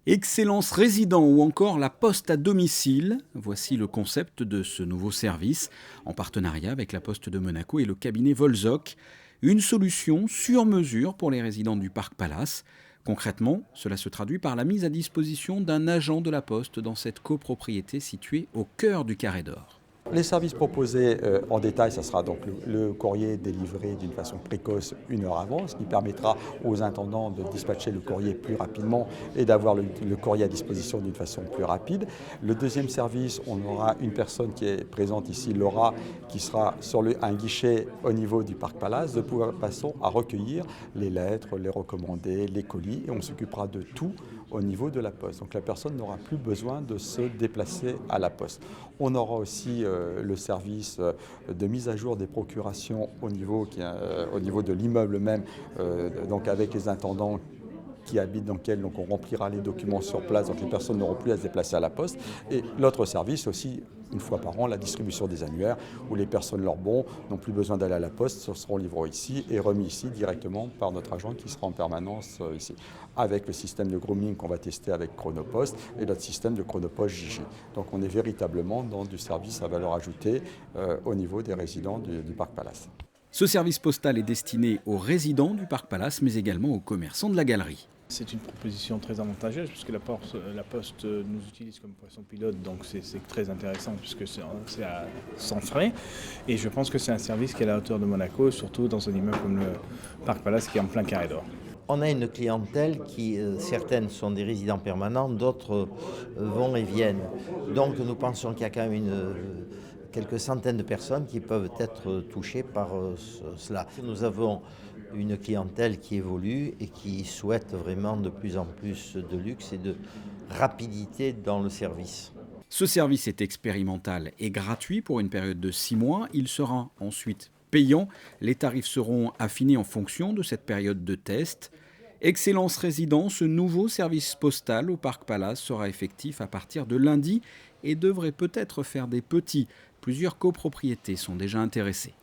Excellence résident ou encore la poste à domicile, voici le concept de ce nouveau service, en partenariat avec la Poste de Monaco et le cabinet Volzoc. Une solution sur mesure pour les résidents du Parc Palace. Concrètement, cela se traduit par la mise à disposition d'un agent de la Poste dans cette copropriété située au cœur du Carré d'Or. Les services proposés en détail, ça sera donc le courrier délivré d'une façon précoce 1 heure avant, ce qui permettra aux intendants de dispatcher le courrier plus rapidement et d'avoir le courrier à disposition d'une façon plus rapide. Le deuxième service, on aura une personne qui est présente ici, Laura, qui sera sur un guichet au niveau du Parc Palace, de façon à recueillir les lettres, les recommandés, les colis, et on s'occupera de tout au niveau de la Poste. Donc la personne n'aura plus besoin de se déplacer à la Poste. On aura aussi le service de mise à jour des procurations au niveau de l'immeuble même, donc avec les intendants qui habitent dans lequel donc on remplira les documents sur place, donc les personnes n'auront plus à se déplacer à la Poste. Et l'autre service aussi, une fois par an, la distribution des annuaires, où les personnes leurs bons n'ont plus besoin d'aller à la Poste, ce seront livrés ici et remis ici directement par notre agent qui sera en permanence ici, avec le système de grooming qu'on va tester avec Chronopost et notre système de Chronopost JG. Donc on est véritablement dans du service à valeur ajoutée au niveau des résidents du Parc Palace. Ce service postal est destiné aux résidents du Parc Palace, mais également aux commerçants de la galerie. C'est une proposition très avantageuse puisque la Poste nous utilise comme poisson pilote, donc c'est très intéressant puisque c'est sans frais. Et je pense que c'est un service qui est à la hauteur de Monaco, surtout dans un immeuble comme le Parc Palace qui est en plein Carré d'Or. On a une clientèle qui, certaines sont des résidents permanents, d'autres vont et viennent. Donc nous pensons qu'il y a quand même quelques centaines de personnes qui peuvent être touchées par cela. Nous avons une clientèle qui évolue et qui souhaite vraiment de plus en plus de luxe et de rapidité dans le service. Ce service est expérimental et gratuit pour une période de 6 mois. Il sera ensuite payant. Les tarifs seront affinés en fonction de cette période de test. Excellence résident, ce nouveau service postal au Parc Palace sera effectif à partir de lundi et devrait peut-être faire des petits. Plusieurs copropriétés sont déjà intéressées.